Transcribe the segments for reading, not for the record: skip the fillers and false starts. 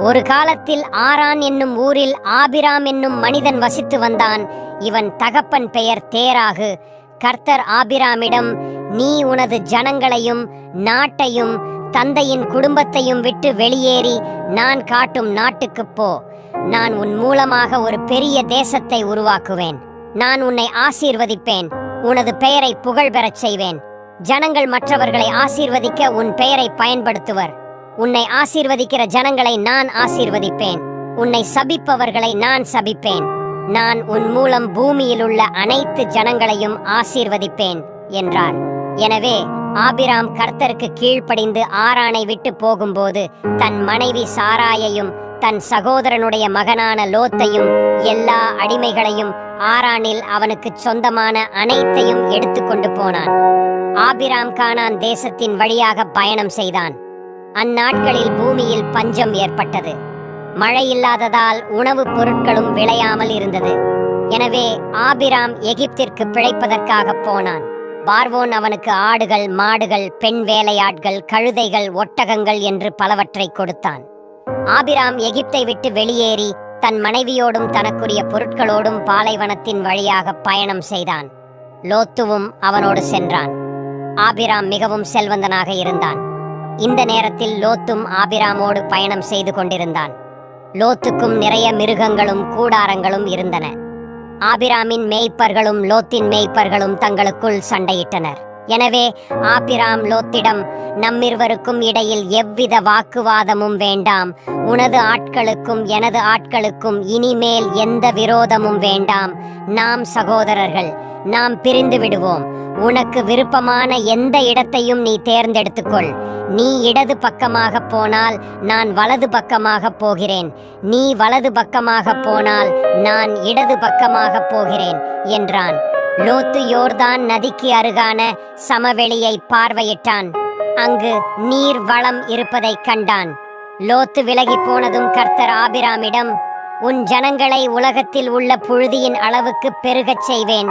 ஒரு காலத்தில் ஆரான் என்னும் ஊரில் ஆபிராம் என்னும் மனிதன் வசித்து வந்தான். இவன் தகப்பன் பெயர் தேராகு. கர்த்தர் ஆபிராமிடம், நீ உனது ஜனங்களையும் நாட்டையும் தந்தையின் குடும்பத்தையும் விட்டு வெளியேறி நான் காட்டும் நாட்டுக்குப் போ. நான் உன் மூலமாக ஒரு பெரிய தேசத்தை உருவாக்குவேன். நான் உன்னை ஆசீர்வதிப்பேன். உனது பெயரை புகழ் பெறச் செய்வேன். ஜனங்கள் மற்றவர்களை ஆசீர்வதிக்க உன் பெயரை பயன்படுத்துவர். உன்னை ஆசீர்வதிக்கிற ஜனங்களை நான் ஆசீர்வதிப்பேன். உன்னை சபிப்பவர்களை நான் சபிப்பேன். நான் உன் மூலம் பூமியில் உள்ள அனைத்து ஜனங்களையும் ஆசீர்வதிப்பேன் என்றார். எனவே ஆபிராம் கர்த்தருக்கு கீழ்ப்படிந்து ஆரானை விட்டு போகும்போது தன் மனைவி சாராயையும் தன் சகோதரனுடைய மகனான லோத்தையும் எல்லா அடிமைகளையும் ஆரானில் அவனுக்கு சொந்தமான அனைத்தையும் எடுத்துக்கொண்டு போனான். ஆபிராம் கானான் தேசத்தின் வழியாக பயணம் செய்தான். அந்நாட்களில் பூமியில் பஞ்சம் ஏற்பட்டது. மழை இல்லாததால் உணவுப் பொருட்களும் விளையாமல் இருந்தது. எனவே ஆபிராம் எகிப்திற்கு பிழைப்பதற்காக போனான். பார்வோன் அவனுக்கு ஆடுகள், மாடுகள், பெண் வேலையாட்கள், கழுதைகள், ஒட்டகங்கள் என்று பலவற்றை கொடுத்தான். ஆபிராம் எகிப்தை விட்டு வெளியேறி தன் மனைவியோடும் தனக்குரிய பொருட்களோடும் பாலைவனத்தின் வழியாக பயணம் செய்தான். லோத்துவும் அவனோடு சென்றான். ஆபிராம் மிகவும் செல்வந்தனாக இருந்தான். இந்த நேரத்தில் லோத்தும் ஆபிராமோடு பயணம் செய்து கொண்டிருந்தான். லோத்துக்கும் நிறைய மிருகங்களும் கூடாரங்களும் இருந்தன. ஆபிராமின் மேய்ப்பர்களும் லோத்தின் மேய்ப்பர்களும் தங்களுக்குள் சண்டையிட்டனர். எனவே ஆபிராம் லோத்திடம், நம்மிருவருக்கும் இடையில் எவ்வித வாக்குவாதமும் வேண்டாம். உனது ஆட்களுக்கும் எனது ஆட்களுக்கும் இனிமேல் எந்த விரோதமும் வேண்டாம். நாம் சகோதரர்கள். நாம் பிரிந்து விடுவோம். உனக்கு விருப்பமான எந்த இடத்தையும் நீ தேர்ந்தெடுத்துக்கொள். நீ இடது பக்கமாக போனால் நான் வலது பக்கமாக போகிறேன். நீ வலது பக்கமாக போனால் நான் இடது பக்கமாக போகிறேன் என்றான். லோத்து யோர்தான் நதிக்கு அருகான சமவெளியை பார்வையிட்டான். அங்கு நீர் வளம் இருப்பதை கண்டான். லோத்து விலகி போனதும் கர்த்தர் ஆபிராமிடம், உன் ஜனங்களை உலகத்தில் உள்ள புழுதியின் அளவுக்கு பெருகச் செய்வேன்.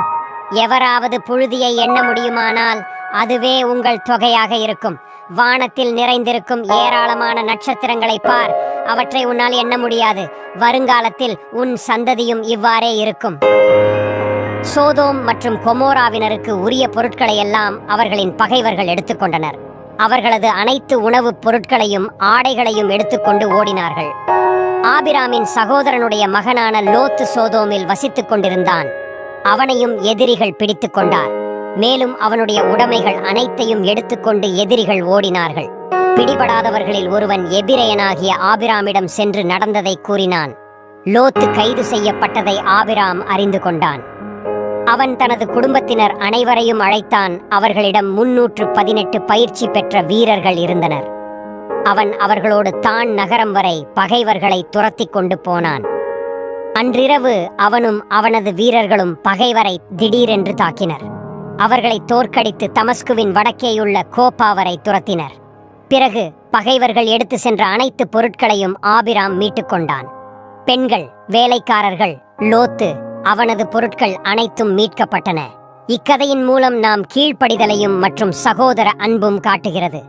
எவராவது புழுதியை எண்ண முடியுமானால் அதுவே உங்கள் தொகையாக இருக்கும். வானத்தில் நிறைந்திருக்கும் ஏராளமான நட்சத்திரங்களை பார். அவற்றை உன்னால் எண்ண முடியாது. வருங்காலத்தில் உன் சந்ததியும் இவ்வாறே இருக்கும். சோதோம் மற்றும் கொமோராவினருக்கு உரிய பொருட்களை எல்லாம் அவர்களின் பகைவர்கள் எடுத்துக்கொண்டனர். அவர்களது அனைத்து உணவுப் பொருட்களையும் ஆடைகளையும் எடுத்துக்கொண்டு ஓடினார்கள். ஆபிராமின் சகோதரனுடைய மகனான லோத்து சோதோமில் வசித்துக் கொண்டிருந்தான். அவனையும் எதிரிகள் பிடித்து கொண்டார். மேலும் அவனுடைய உடைமைகள் அனைத்தையும் எடுத்துக்கொண்டு எதிரிகள் ஓடினார்கள். பிடிபடாதவர்களில் ஒருவன் எபிரெயனாகிய ஆபிராமிடம் சென்று நடந்ததை கூறினான். லோத்து கைது செய்யப்பட்டதை ஆபிராம் அறிந்து கொண்டான். அவன் தனது குடும்பத்தினர் அனைவரையும் அழைத்தான். அவர்களிடம் 318 பயிற்சி பெற்ற வீரர்கள் இருந்தனர். அவன் அவர்களோடு தான் நகரம் வரை பகைவர்களை துரத்தி கொண்டு போனான். அன்றிரவு அவனும் அவனது வீரர்களும் பகைவரை திடீரென்று தாக்கினர். அவர்களை தோற்கடித்து தமஸ்குவின் வடக்கேயுள்ள கோப்பா வரை துரத்தினர். பிறகு பகைவர்கள் எடுத்து சென்ற அனைத்து பொருட்களையும் ஆபிராம் மீட்டுக்கொண்டான். பெண்கள், வேலைக்காரர்கள், லோத்து, அவனது பொருட்கள் அனைத்தும் மீட்கப்பட்டன. இக்கதையின் மூலம் நாம் கீழ்ப்படிதலையும் மற்றும் சகோதர அன்பும் காட்டுகிறது.